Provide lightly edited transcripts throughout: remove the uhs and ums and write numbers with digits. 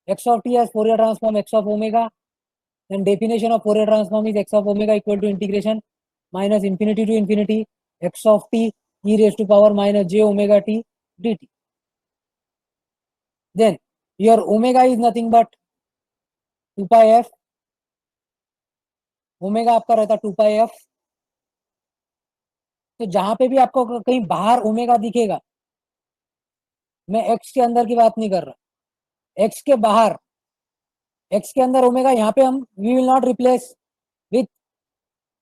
x of t has Fourier transform x of omega, then definition of Fourier transform is x of omega equal to integration minus infinity to infinity x of t e raised to power minus j omega t dt. Then your omega is nothing but 2 pi f, omega आपका रहता 2 पाई F. तो जहां पे भी आपको कहीं बाहर omega दिखेगा, मैं एक्स के अंदर की बात नहीं कर रहा, एक्स के बाहर, एक्स के अंदर ओमेगा, यहाँ पे हम we will not replace with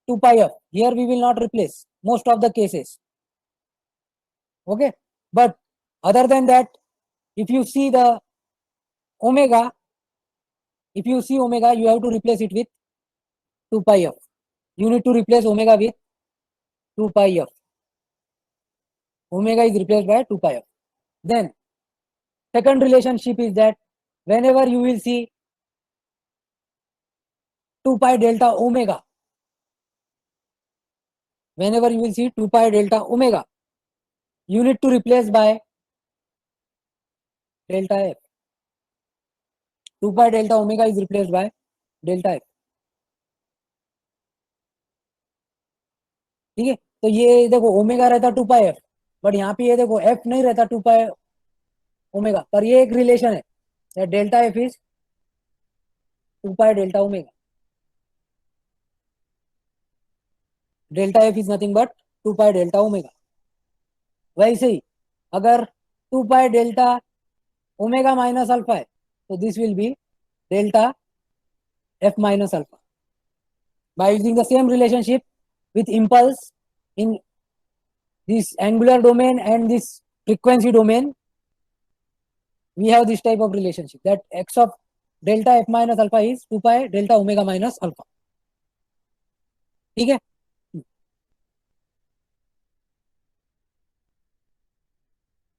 2 pi f, here we will not replace most of the cases. Okay, but other than that, if you see omega, you have to replace it with 2 pi f. You need to replace omega with 2 pi f. Omega is replaced by 2 pi f. Then second relationship is that whenever you will see 2 pi delta omega, whenever you will see 2 pi delta omega, you need to replace by delta f. 2 pi delta omega is replaced by delta f. ठीक है, तो ये देखो omega रहता 2 पाई F, but यहाँ पे ये देखो एफ नहीं रहता 2 पाई ओमेगा, पर ये एक रिलेशन है, delta F is 2 pi delta omega. Delta F is nothing but 2 pi delta omega. वैसे ही अगर 2 pi delta omega minus alpha है, तो this will B delta f minus alpha. By using the same relationship with impulse in this angular domain and this frequency domain, we have this type of relationship that x of delta f minus alpha is 2 pi delta omega minus alpha. ठीक है,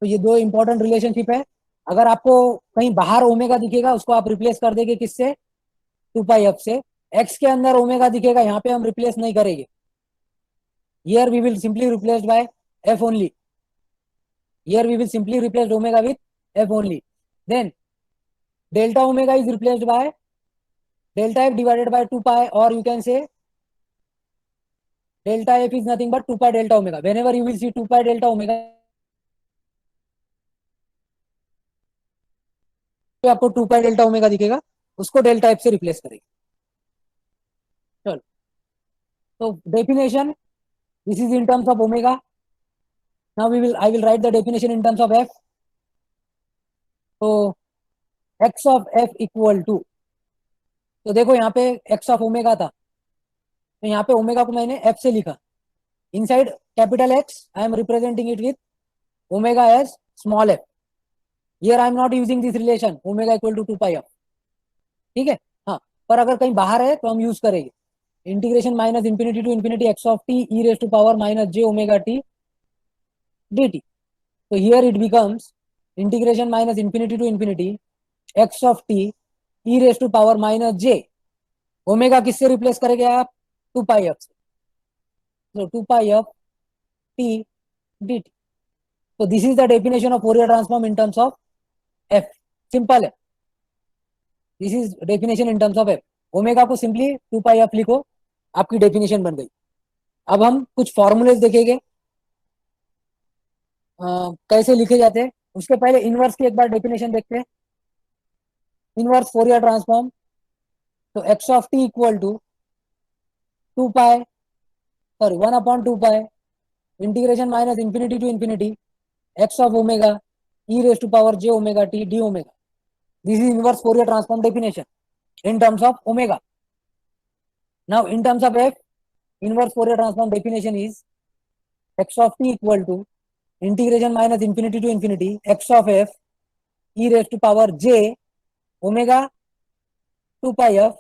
तो ये दो important relationship है. अगर आपको कहीं बाहर ओमेगा दिखेगा, उसको आप रिप्लेस कर देंगे किससे, 2 पाई एफ से. एक्स के अंदर ओमेगा दिखेगा, यहाँ पे हम रिप्लेस नहीं करेंगे. Here we will simply replace by f only. Here we will simply replace omega with f only. Then delta omega is replaced by delta f divided by 2 pi, or you can say delta f is nothing but 2 pi delta omega. Whenever you will see 2 pi delta omega, तो आपको 2 pi delta omega दिखेगा, उसको delta f से replace करेंगे. चलो, तो definition, this is in terms of omega. Now I will write the definition in terms of f. तो x of f equal to, तो देखो यहाँ पे x of omega था, तो यहाँ पे ओमेगा को मैंने f से लिखा. Inside capital x I am representing it with omega as small f. Here I am not using this relation omega equal to 2 pi f. ठीक है, हाँ, पर अगर कहीं बाहर है तो हम यूज करेंगे integration minus infinity to infinity x of t e raise to power minus j omega t dt. So here it becomes integration minus infinity to infinity x of t e raised to power minus j. Omega किससे replace करेंगे आप, 2 पाई F से. So 2 pi of t dt. So this is the definition of Fourier transform in terms of f. Simple है, this is definition in terms of f. Omega को simply 2 पाई F लिखो, आपकी definition बन गई. अब हम कुछ फॉर्मूलेज देखेंगे कैसे लिखे जाते हैं. उसके पहले इनवर्स की एक बार डेफिनेशन देखते हैं. इनवर्स फोरियर ट्रांसफॉर्म, तो x of t equal to 2 pi, sorry 1 upon 2 pi integration minus infinity to infinity x of omega e raise to power j omega t d omega. This is inverse Fourier transform definition in terms of omega. Now in terms of f, inverse Fourier transform definition is x of t equal to integration minus infinity to infinity x of f e raised to power j omega 2 pi f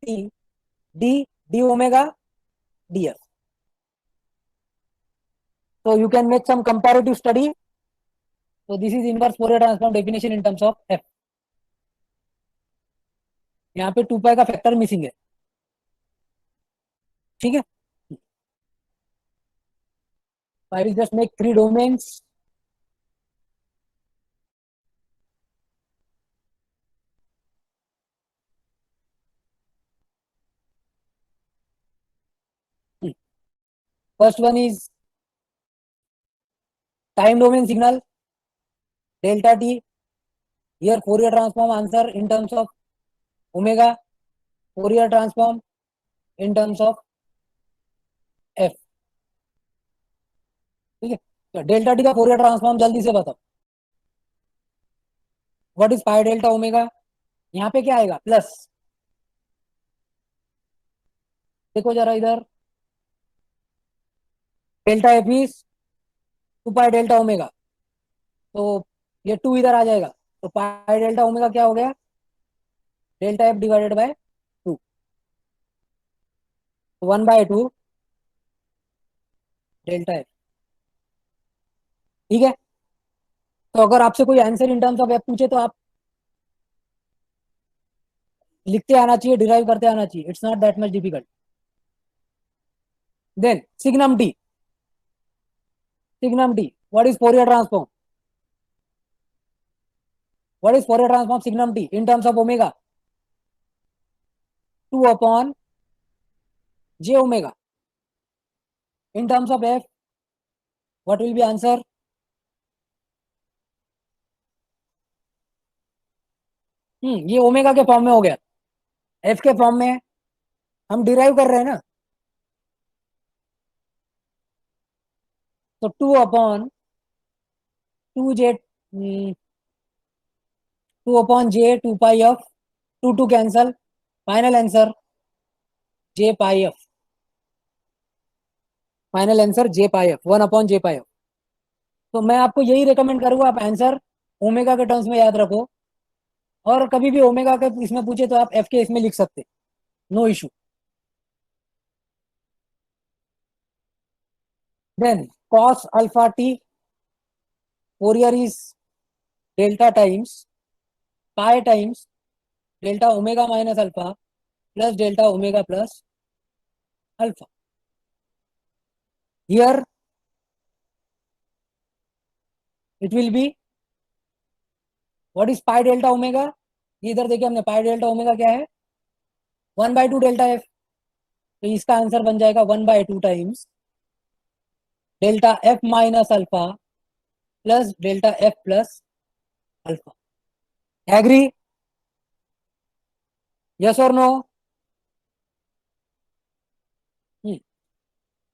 t d d omega df. So you can make some comparative study. So this is inverse Fourier transform definition in terms of f. यहाँ पे 2 पाई का factor missing है. ठीक है, I will just make 3 domains. First one is time domain signal delta T. Here Fourier transform answer in terms of omega, Fourier transform in terms of f. ठीक है, तो delta T का Fourier transform जल्दी से बताओ. What is pi delta omega? यहाँ पे क्या आएगा? प्लस. देखो जरा इधर, delta F is 2 pi delta omega, तो ये 2 इधर आ जाएगा, तो पाई डेल्टा ओमेगा क्या हो गया? Delta F divided by 2, 1/2 delta F. ठीक है, तो अगर आपसे कोई answer in terms of F पूछे तो आप लिखते आना चाहिए, डिराइव करते आना चाहिए. It's not that much difficult. Then signum t. Signum T. What is Fourier transform? What is Fourier transform signum T in terms of omega? 2 upon j omega. In terms of f, what will be answer? ये omega के form में हो गया. F के form में हम derive कर रहे हैं ना, तो 2 upon 2 j 2 upon j 2 pi f, 2 cancel, final answer j पाई f. फाइनल आंसर j पाई f, 1/j पाई f. तो मैं आपको यही रिकमेंड करूंगा, आप आंसर ओमेगा के टर्म्स में याद रखो, और कभी भी ओमेगा के इसमें पूछे तो आप एफ के इसमें लिख सकते, no issue. Then cos alpha t, Fourier is delta times pi times delta omega minus alpha plus delta omega plus alpha. Here it will be, what is pi delta omega? इधर देखिए हमने पाई delta omega क्या है? 1/2 delta f. तो इसका answer बन जाएगा 1/2 times delta f minus alpha plus delta f plus alpha. Agree? Yes और नो?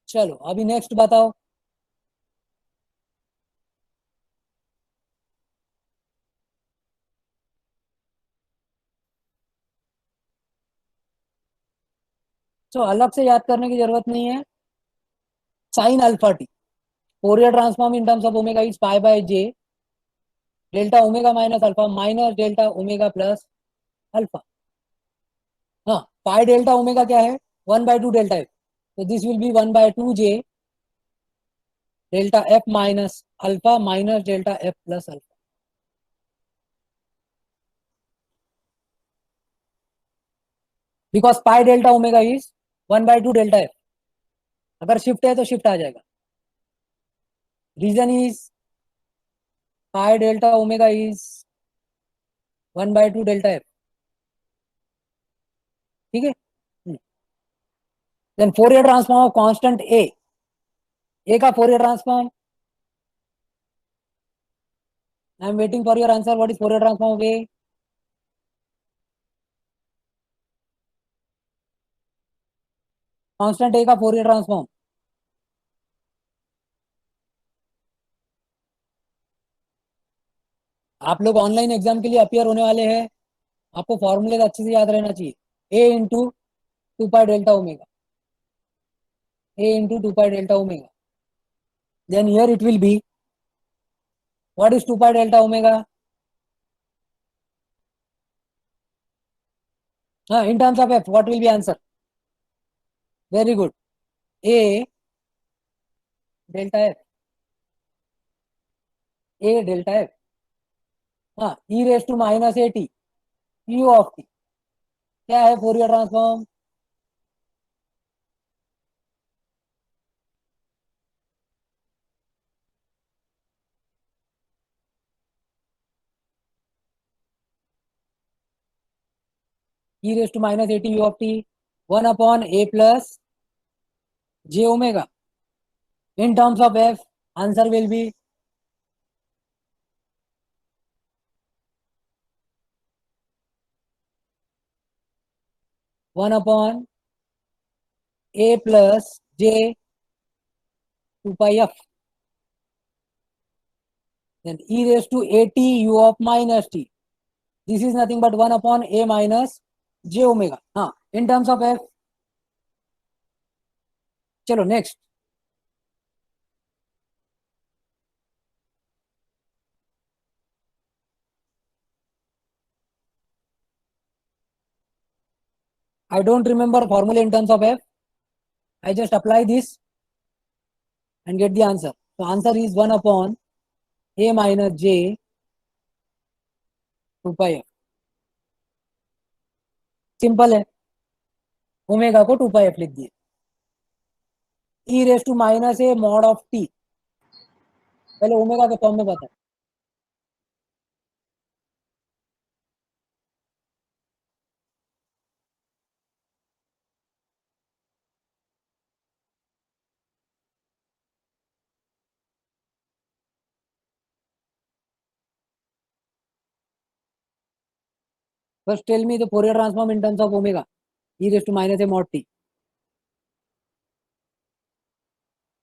चलो अभी नेक्स्ट बताओ. तो अलग से याद करने की जरूरत नहीं है. Sine alpha t, Fourier transform in terms of omega is pi by j delta omega minus alpha minus delta omega plus alpha. हाँ, पाई डेल्टा ओमेगा क्या है? 1/2 डेल्टा एफ. तो this will be 1/2 j delta f minus alpha minus delta f plus alpha. Because pi delta omega is 1/2 delta f. अगर shift है तो shift आ जाएगा. Reason is pi delta omega is 1/2 delta F. ठीक है. Then Fourier transform of constant A का Fourier transform. I am waiting for your answer. What is Fourier transform of A? Constant A का Fourier transform. आप लोग online exam के लिए appear होने वाले हैं, आपको फॉर्मूले अच्छे से याद रहना चाहिए. A into 2 pi delta omega, A into 2 pi delta omega. Then here it will be, what is 2 pi delta omega? हाँ, in terms of F what will be answer? Very good, A delta F. A delta F. हाँ, E raise to minus A T U of T. क्या है Fourier transform? E raise to minus A T U of T 1/a plus J omega In terms of f, answer will be one upon a plus j 2 pi f. Then e raised to at u of minus t. This is nothing but 1 upon a minus j omega. हाँ, in terms of f. चलो next. I don't remember formula in terms of f. I just apply this and get the answer. So answer is 1 upon a minus j 2 pi f. Simple है, omega को 2 pi f लिख दिए. e raise to minus a mod of t, पहले omega के form में बता. First tell me the Fourier transform in terms of omega, e raised to minus a mod t.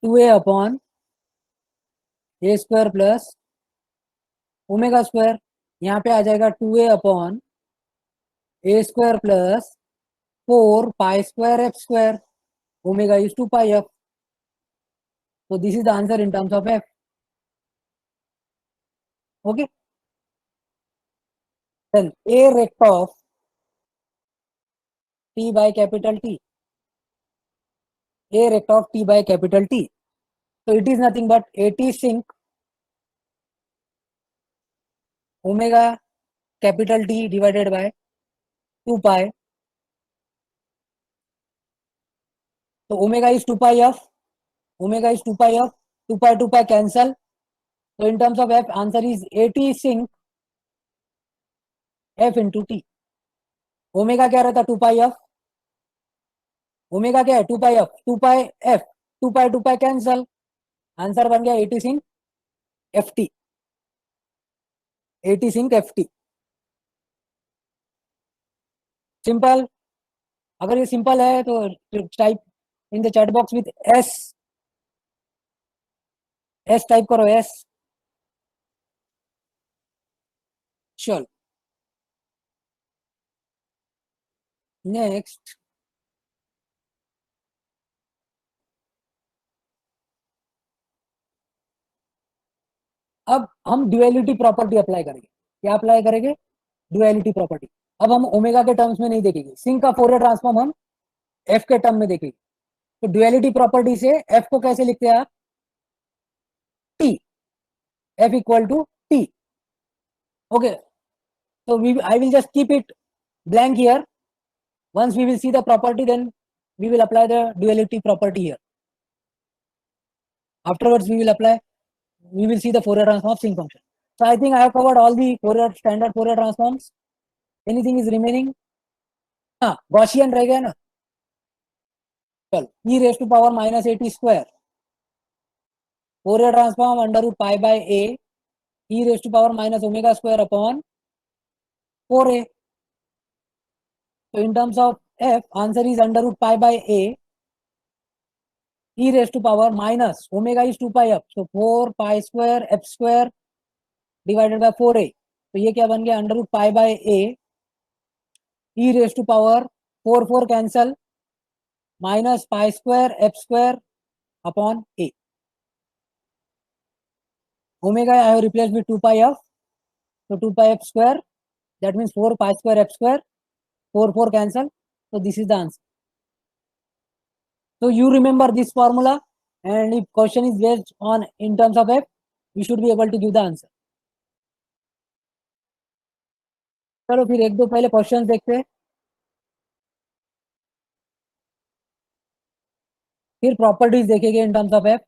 2a upon a square plus omega square, यहाँ पे आ जाएगा 2a upon a square plus 4 pi square f square, omega is 2 pi f. So this is the answer in terms of f. Okay. Then a rect of t by capital T. A rect of t by capital T. So it is nothing but at sinc omega capital T divided by 2 pi. So omega is 2 pi f. Omega is 2 pi f. 2 pi cancel. So in terms of f, answer is at sinc f into t. Omega क्या रहता 2 pi f. Omega क्या है 2 pi f. 2 pi f. 2 pi cancel. Answer बन गया 80 sinc f t. 80 sinc f t. Simple. अगर ये simple है तो type in the chat box with S. S type करो एस. चल नेक्स्ट. अब हम ड्यूअलिटी प्रॉपर्टी अप्लाई करेंगे. क्या अप्लाई करेंगे? Duality property. अब हम ओमेगा के टर्म्स में नहीं देखेंगे, सिंक का फोरियर ट्रांसफॉर्म हम एफ के टर्म में देखेंगे. तो ड्यूअलिटी प्रॉपर्टी से एफ को कैसे लिखते हैं आप? T. F equal to t. Okay. So I will just keep it blank here. Once we will see the property, then we will apply the duality property here. Afterwards, we will see the Fourier transform of sinc function. So I think I have covered all the standard Fourier transforms. Anything is remaining? हाँ, Gaussian रह गया ना. चल, e raised to power minus at square. Fourier transform under root pi by a, e raised to power minus omega square upon 4a. So in terms of f, answer is under root pi by a, e raised to power minus omega is 2 pi f. So 4 pi square f square divided by 4a. तो ये क्या बन गया? Under root pi by a, e raised to power 4 cancel, minus pi square F square upon a. Omega I have replaced with 2 pi f. So 2 pi f square, that means 4 pi square f square. 4 cancel. So this is the answer. So you remember this formula, and if question is based on in terms of f, you should be able to give the answer. चलो फिर एक दो पहले questions देखते हैं, फिर properties देखेंगे इन terms of F.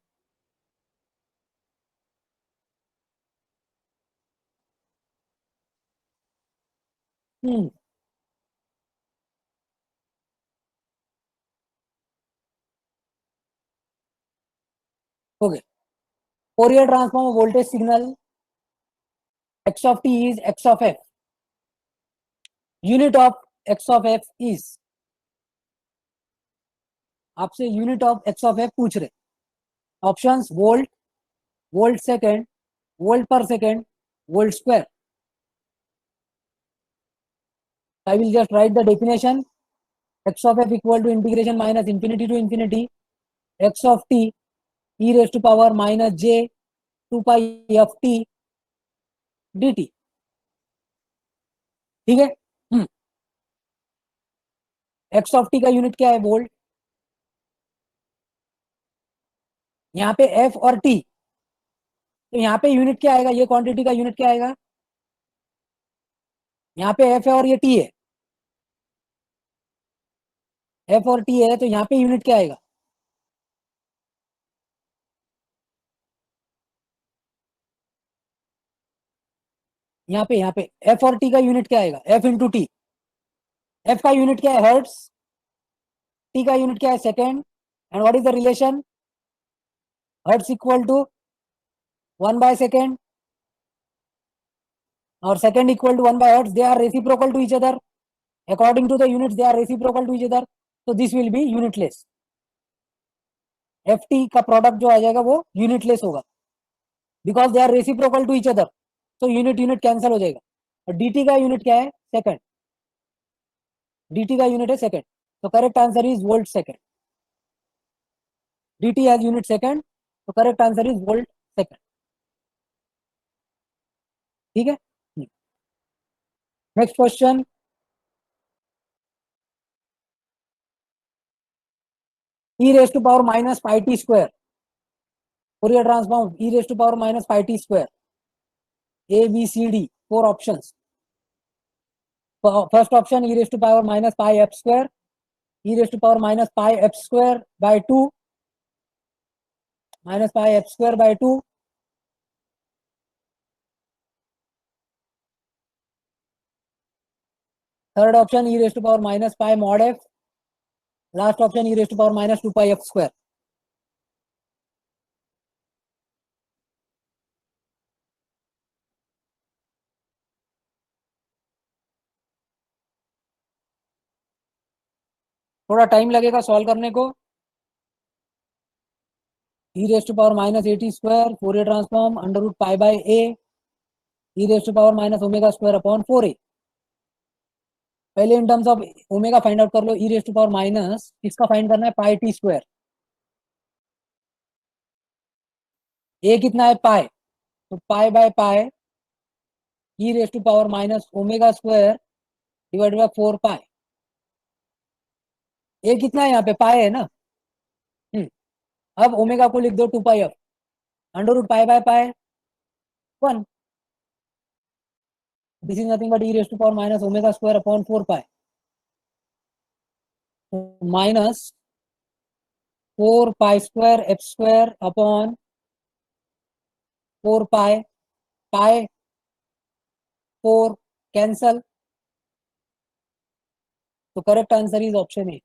Okay. Fourier transform of voltage signal x of t is x of f. Unit of x of f is, आपसे unit of X of F पूछ रहे. Options volt, volt second, volt per second, volt square. I will just write the definition. X of f equal to integration minus infinity to infinity x of t e raised to power minus j 2 pi f t dt. ठीक है. X of T का unit क्या है? Volt. यहाँ पे F और T, तो यहाँ पे यूनिट क्या आएगा? ये क्वांटिटी का यूनिट क्या आएगा? यहाँ पे एफ है और ये टी है. एफ और टी है तो यहाँ पे यूनिट क्या आएगा? यहाँ पे एफ और टी का यूनिट क्या आएगा? F into T. एफ का यूनिट क्या है? हर्ट्स. टी का यूनिट क्या है? Second. And what is the relation? Hertz equal to 1/2 और सेकेंड इक्वल टू 1/हर्ट्स. They are reciprocal to each other. According to the units, they are reciprocal to each other. So this will be unitless. ft का product जो आ जाएगा वो unitless होगा, because they are reciprocal to each other. तो unit unit cancel हो जाएगा. और dt का यूनिट क्या है? सेकंड. dt का यूनिट है सेकंड. तो correct answer is volt second. dt has unit second, तो correct answer is volt second. ठीक है. Next question. e raised to power minus pi t square. Fourier transform e raised to power minus pi t square. A B C D, 4 options. First option, e raised to power minus pi f square, e raised to power minus pi f square by 2, minus pi f square by 2. Third option, e raised to power minus pi mod f. Last option, e raised to power minus 2 pi f square. थोड़ा time लगेगा solve करने को. e raised to power minus at square, Fourier transform under root pi by a, e raised to power minus omega square upon 4a. पहले इन terms of omega find out कर लो. e raised to power minus इसका find करना है pi T square. a कितना है? पाई. तो पाई by pi e raised to power minus omega square divided by 4 pi. a कितना है? यहाँ पे पाई है ना. अब ओमेगा को लिख दो 2 पाई F under root pi by pi 1. This is nothing but e raised to power minus omega square upon 4 pi. Minus 4 pi square F square upon 4 pi. Pi 4 cancel. तो correct answer is option A.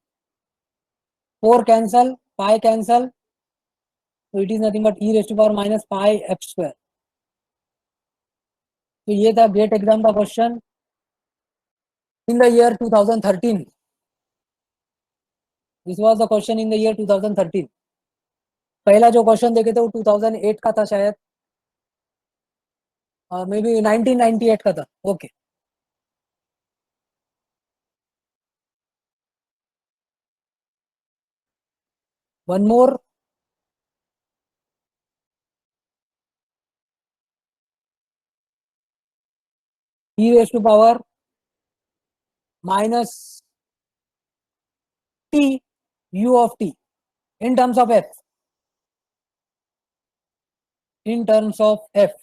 4 cancel, pi cancel, तो it is nothing but e raised to power minus pi F square. तो ये था GATE exam का question in the year 2013. This was the question in the year 2013. पहला जो question देखे थे वो 2008 का था शायद, मे बी 1998 का था. Okay. One more. e raised to power minus t u of t in terms of f. In terms of f.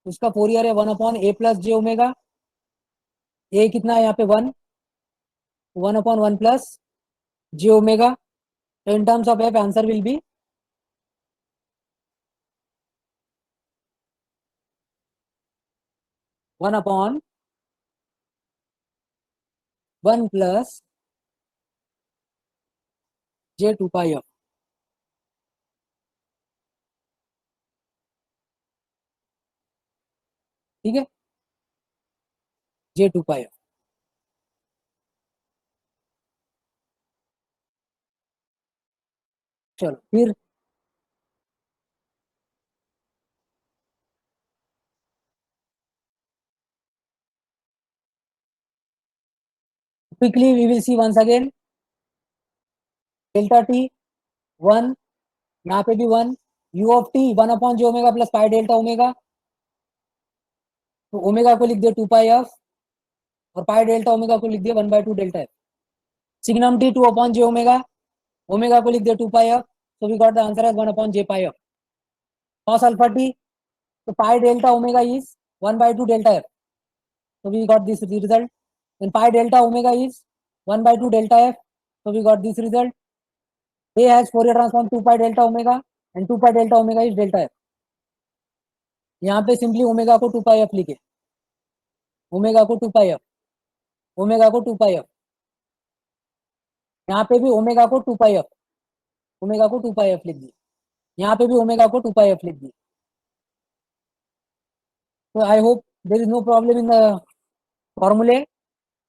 उसका फोरियर है 1/a+j ओमेगा. a कितना है यहाँ पे? 1. 1/1+j omega. तो in terms of f answer will be 1/1+j J 2 pi F. ठीक है, J 2 पाई F. चलो फिर quickly we will see once again. Delta T 1, यहाँ पे भी 1, U of T 1 upon J omega plus pi delta omega. तो omega को लिख दिया 2 पाई एफ, और पाई डेल्टा ओमेगा को लिख दिया 1/2 delta F. Signum T 2 upon J omega, omega को लिख दिया 2 पाई F, so we got the answer as 1 upon j pi f. Cos alpha t, so pi delta omega is 1/2 delta f, so we got this result. Then pi delta omega is 1/2 delta f, so we got this result. A has Fourier transform 2 pi delta omega, and 2 pi delta omega is delta f. यहाँ पे simply omega को 2 पाई F लिखे, omega को 2 पाई F, omega को 2 पाई F. यहाँ पे भी omega को 2 पाई एफ, ओमेगा को 2 पाई एफ लिख दिए। यहाँ पे भी ओमेगा को 2 पाई एफ लिख दिए। So I hope there is no problem in the formulae.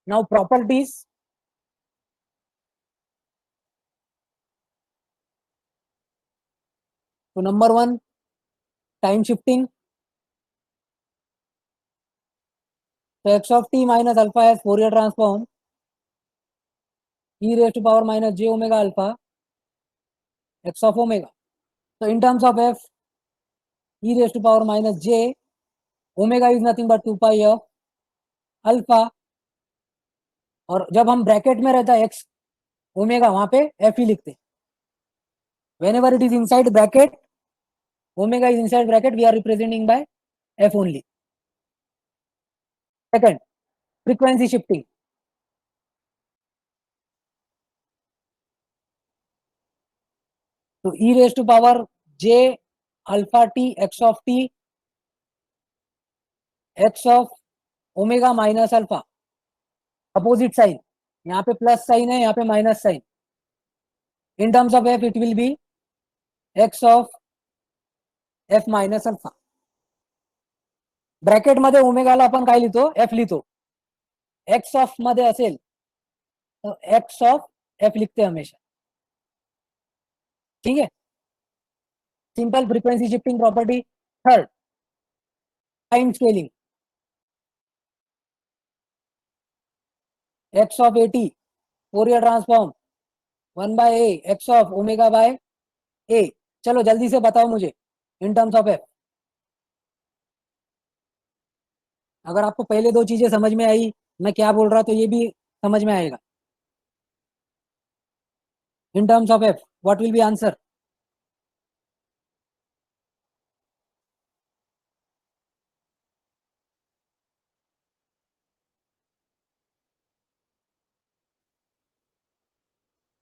Now properties. So number 1, time shifting. So x of t minus alpha has Fourier transform e raised to power minus j omega alpha x of omega. So in terms of f, e raised to power minus j omega is nothing but 2 pi of alpha, और जब हम bracket में रहता है x omega, वहां पे f ही लिखते। whenever it is inside bracket, omega is inside bracket, we are representing by f only. Second, frequency shifting. तो e raised to power j alpha t x of t x of omega minus alpha, opposite sign, यहाँ पे plus sign है, यहाँ पे minus sign. In terms of f it will be x of f minus alpha. Bracket मध्ये ओमेगाला आपण काय लिहितो, एफ लिहितो। एक्स ऑफ मध्ये असेल तो एक्स ऑफ एफ लिखते हमेशा। ठीक है, simple frequency shifting property. Third, time scaling. X of A T Fourier transform 1/a X of omega by A. चलो जल्दी से बताओ मुझे इन टर्म्स ऑफ एफ। अगर आपको पहले दो चीजें समझ में आई, मैं क्या बोल रहा तो ये भी समझ में आएगा। इन terms of F what will be answer?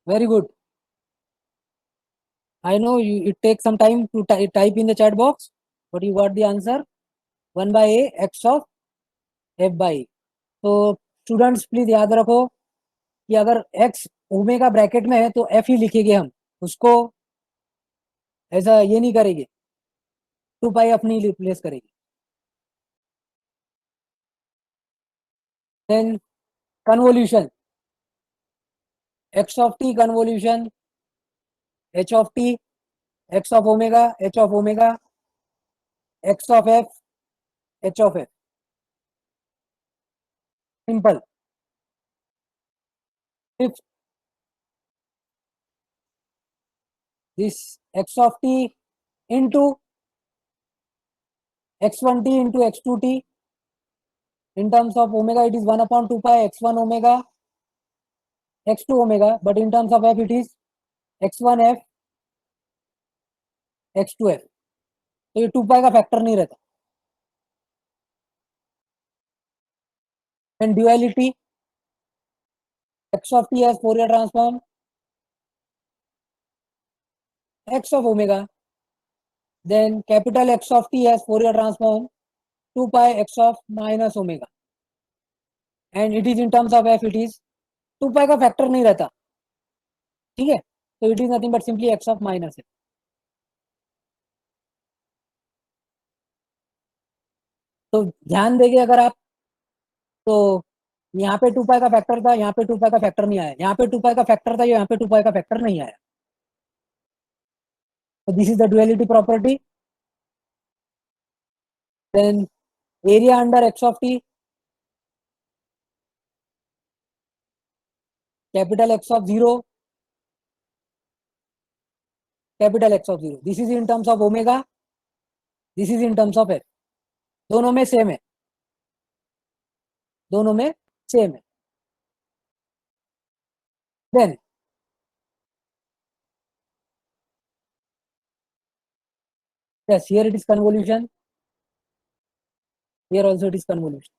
Very good. I know it takes some time to type in the chat box, but you got the answer 1/a x of f by e. तो students please याद रखो कि अगर x omega bracket में है तो f ही लिखेंगे हम, उसको ऐसा ये नहीं करेंगे, 2 पाई एफ नहीं रिप्लेस करेंगे। Then convolution, x of t convolution h of t x of omega h of omega x of f h of f, simple. if this x of t into x1t into x2t, in terms of omega it is 1/2 pi x1 omega x2 omega, but in terms of f it is x1 f x2 f। तो ये 2 पाई का factor नहीं रहता। And duality, x of t has Fourier transform x of omega, then capital X of t has Fourier transform 2 pi x of minus omega, and it is in terms of f it is 2 पाई का factor नहीं रहता। ठीक है, तो it is nothing but simply x of minus F. तो ध्यान देंगे अगर आप, तो यहाँ पे 2 पाई का फैक्टर था, यहाँ पे 2 पाई का फैक्टर नहीं आया, यहाँ पे 2 पाई का फैक्टर था, यहाँ पे 2 पाई का फैक्टर नहीं आया। तो this is the duality property. Then area under x of t, capital x of zero, capital x of zero, this is in terms of omega, this is in terms of f. दोनों में same है, दोनों में same है। Then yes, here it is convolution, here also it is convolution,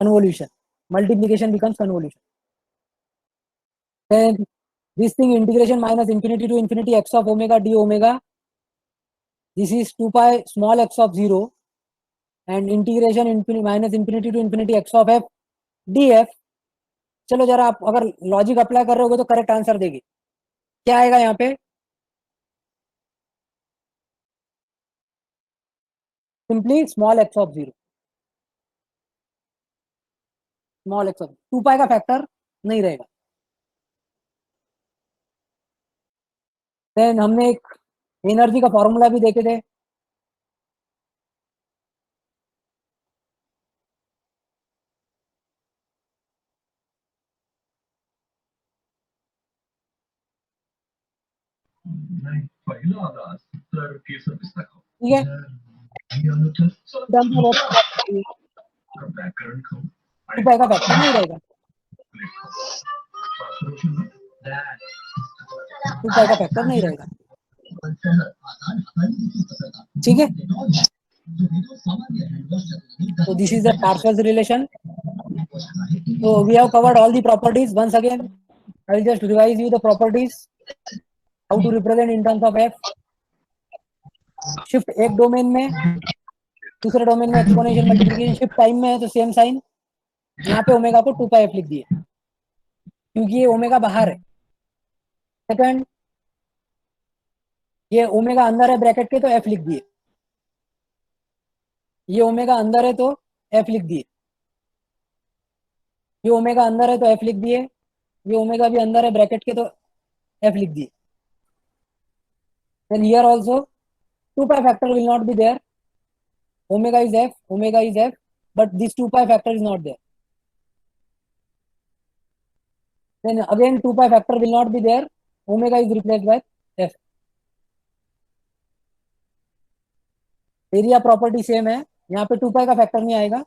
convolution, multiplication becomes convolution. Then this thing integration minus infinity to infinity x of omega d omega, this is 2 pi small x of 0 and integration infinity minus infinity to infinity x of f df। चलो जरा आप अगर logic apply कर रहे होगे तो correct answer देगी, क्या आएगा यहाँ पे? Simply small x of zero, small x of 2 पाई का फैक्टर नहीं रहेगा। देन हमने एक एनर्जी का फॉर्मूला भी देखे थे, ठीक है? टू पाई का फैक्टर नहीं रहेगा, 2 पाई का फैक्टर नहीं रहेगा, ठीक है? So this is the Parshall's relation. So we have covered all the properties. Once again, I will just revise you the properties. How to represent in terms of f. Shift एक domain में, दूसरे domain में exponential multiplication, shift time में है तो same sign. यहाँ पे omega को 2 पाई एफ लिख दिए क्योंकि ये ओमेगा बाहर है। सेकंड, ये ओमेगा अंदर है ब्रैकेट के तो एफ लिख दिए, ये ओमेगा अंदर है तो एफ लिख दिए, ये ओमेगा अंदर है तो एफ लिख दिए, ये ओमेगा भी अंदर है ब्रैकेट के तो एफ लिख दिए। Then here also 2 pi factor will not be there, omega is f, but this 2 pi factor is not there. Then again 2 pi factor will not be there, omega is replaced by f. Area property same है, यहाँ पे 2 पाई का factor नहीं आएगा,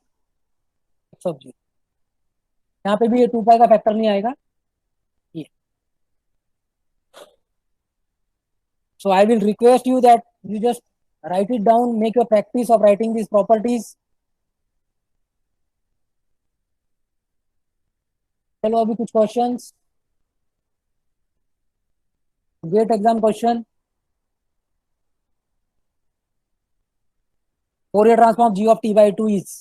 यहाँ पे भी ये 2 पाई का फैक्टर नहीं आएगा, ये। So I will request you that you just write it down, make a practice of writing these properties. चलो अभी कुछ questions, GATE exam question. Fourier transform g of t by 2 is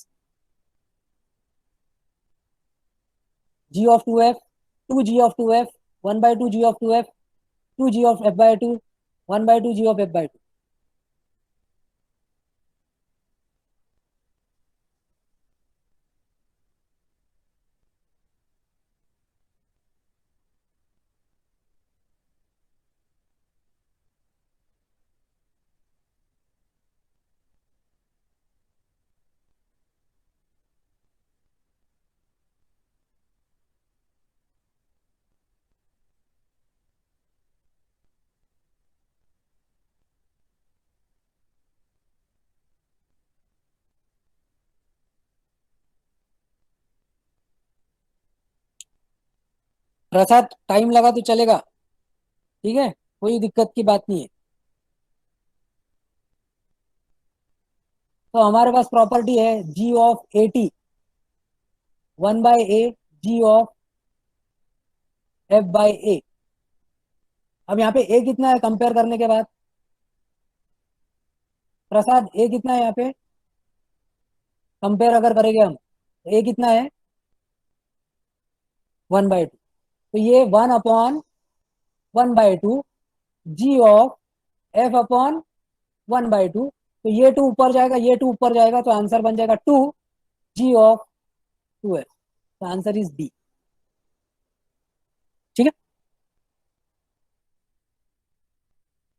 g of 2f, 2g of 2f, 1 by 2 g of 2f, 2g of f by 2, 1 by 2 g of f by 2. Prasad time लगा तो चलेगा, ठीक है, कोई दिक्कत की बात नहीं है। तो हमारे पास प्रॉपर्टी है g of A T 1 by A G of F by A. अब यहाँ पे ए कितना है कंपेयर करने के बाद? प्रसाद ए कितना है यहाँ पे कंपेयर अगर करेंगे हम, ए कितना है? 1 बाय 2। तो ये 1 upon 1/2 g of f upon 1/2। तो ये टू ऊपर जाएगा, ये टू ऊपर जाएगा, तो आंसर बन जाएगा 2 जी ऑफ 2f। तो आंसर इज डी। ठीक है,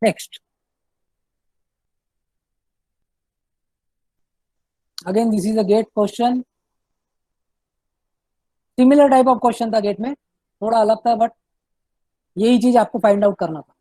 next. Again this is a GATE question. Similar type of question था गेट में, थोड़ा अलग था, बट यही चीज आपको फाइंड आउट करना था।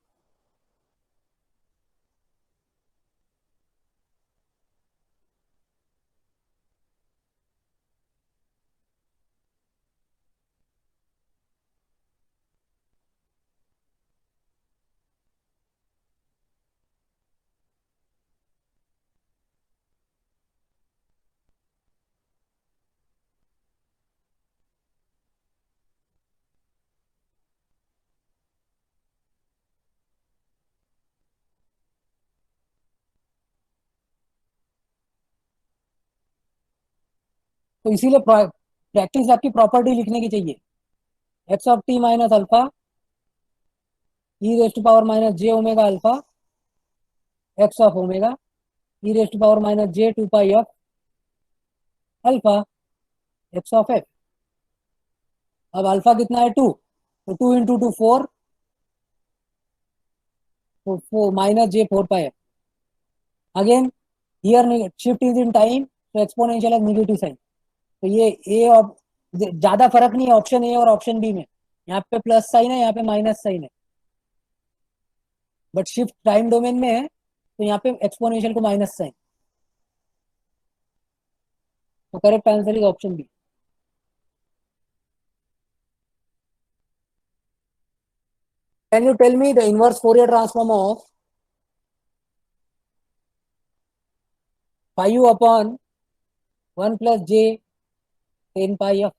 तो इसीलिए प्रैक्टिस आपकी प्रॉपर्टी लिखने की चाहिए। X of t minus alpha e raised to power minus j omega alpha x of omega e raised to power minus j 2 pi f alpha x of f. अब alpha कितना है 2, तो 2 into 2 4, तो 4 minus J 4 pi F. Again here shift is in time, तो exponential है negative sign. तो ये ए और ज्यादा फर्क नहीं है ऑप्शन ए और ऑप्शन बी में। यहाँ पे प्लस साइन है, यहाँ पे माइनस साइन है, बट शिफ्ट टाइम डोमेन में है, तो यहाँ पे एक्सपोनेंशियल को माइनस साइन। तो correct answer is option B. Can you tell me the inverse Fourier transform of 5 upon 1 plus j 10 pi F?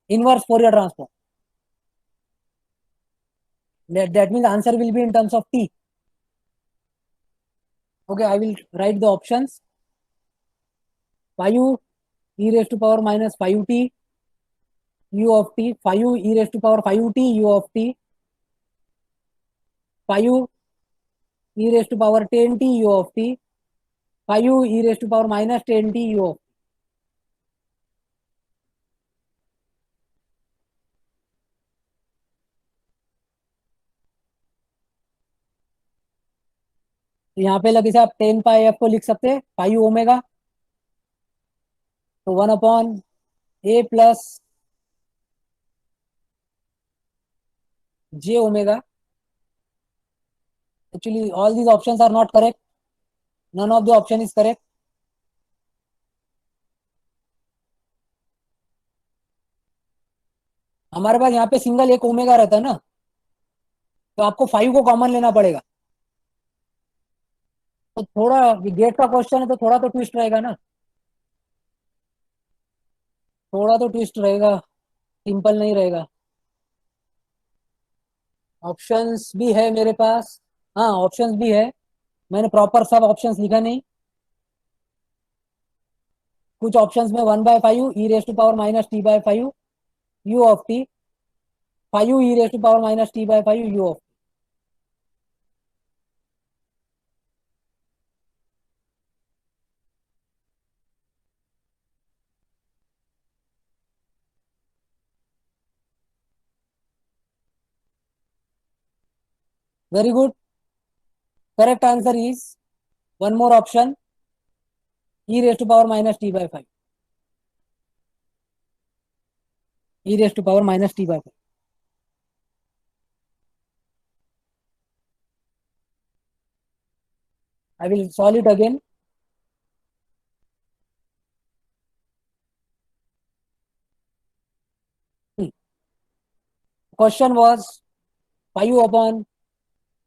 Inverse Fourier transform, that means answer will be in terms of t. Okay, I will write the options. 5 e raised to power minus 5t u of t, 5 e raised to power 5t u of t, 5 e raised to power 10t u of t, 5 e raised to power minus 10t u of t. तो यहाँ पे लगे से आप 10 pi F को लिख सकते हैं 5 ओमेगा, तो 1 upon A plus J omega. Actually all these options are not correct, none of the option is correct. हमारे पास यहाँ पे सिंगल एक ओमेगा रहता है ना, तो आपको 5 को कॉमन लेना पड़ेगा। तो थोड़ा गेट का क्वेश्चन है, तो थोड़ा तो ट्विस्ट रहेगा ना, थोड़ा तो ट्विस्ट रहेगा, सिंपल नहीं रहेगा। ऑप्शंस भी है मेरे पास, हाँ ऑप्शंस भी है, मैंने प्रॉपर सब ऑप्शंस लिखा नहीं। कुछ ऑप्शंस में 1/5 E raise to power minus T by 5 U of T, 5 E raise to power minus T by 5 U of. Very good, correct answer is one more option, E raise to power minus T by 5, E raise to power minus T by 5। I will solve it again. Question was 5 upon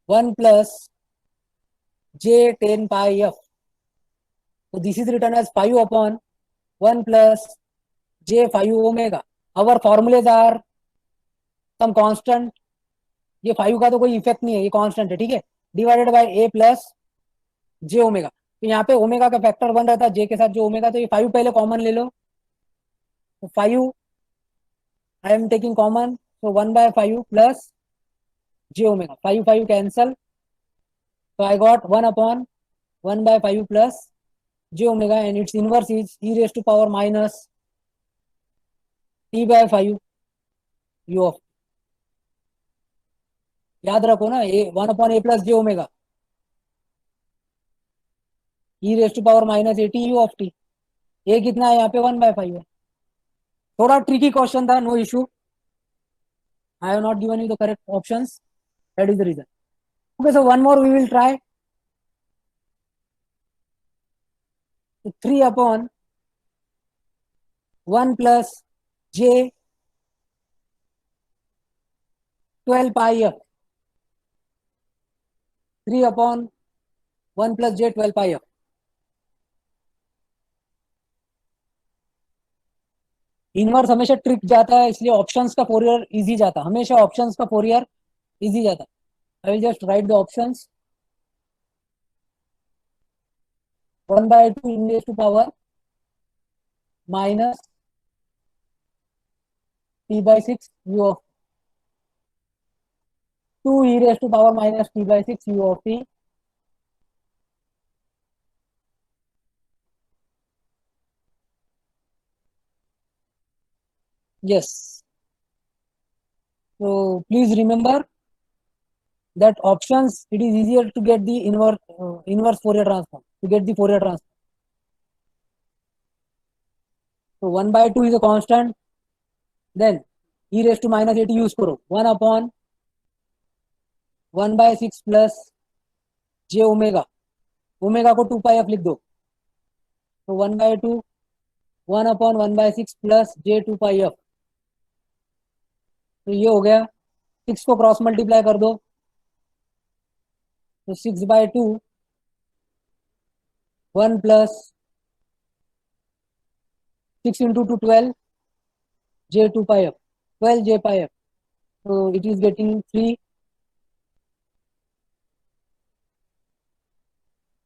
1 plus j 10 pi f. So this is written as 5 upon 1 plus j 5 omega. Our formulas are some constant. ये 5 का तो कोई effect नहीं है, ये constant है, ठीक है, divided by a plus J omega. तो यहाँ पे ओमेगा का फैक्टर 1 रहता है जे के साथ जो ओमेगा, तो ये 5 पहले कॉमन ले लो, तो 5 I am taking common, so 1 by 5 plus j omega. 5 cancel. So I got 1 upon 1 by 5 plus j omega, and its inverse is e raised to power minus t by 5 u of. याद रखो ना, A 1 upon A plus J omega E raise to power minus A T U of T. A कितना है यहाँ पे 1/5 है. थोड़ा tricky question था, no issue. I have not given you the correct options, that is the reason. Okay, so one more we will try. 3 upon 1 plus J 12 pi F. 3 upon 1 plus J 12 pi F. Inverse हमेशा trick जाता है, इसलिए options का Fourier easy जाता है. हमेशा options का Fourier easy जाता है. I will just write the options. 1/2 in raise to power minus t by 6 u of 2 e raised to power minus t by 6 u of t. Yes. So please remember that options, it is easier to get the inverse Fourier transform, to get the Fourier transform. So 1/2 is a constant. Then e raised to minus 80 use करो. 1 upon 1 by 6 plus j omega. Omega को 2 पाई F लिख दो. तो 1/2 1 upon 1 by 6 plus j 2 pi F. तो ये हो गया. 6 को क्रॉस मल्टीप्लाई कर दो, तो 6/2 1 plus 6 into 2 12 j 2 pi f 12 j pi f. So it is getting 3.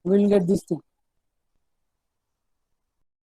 We will get this thing.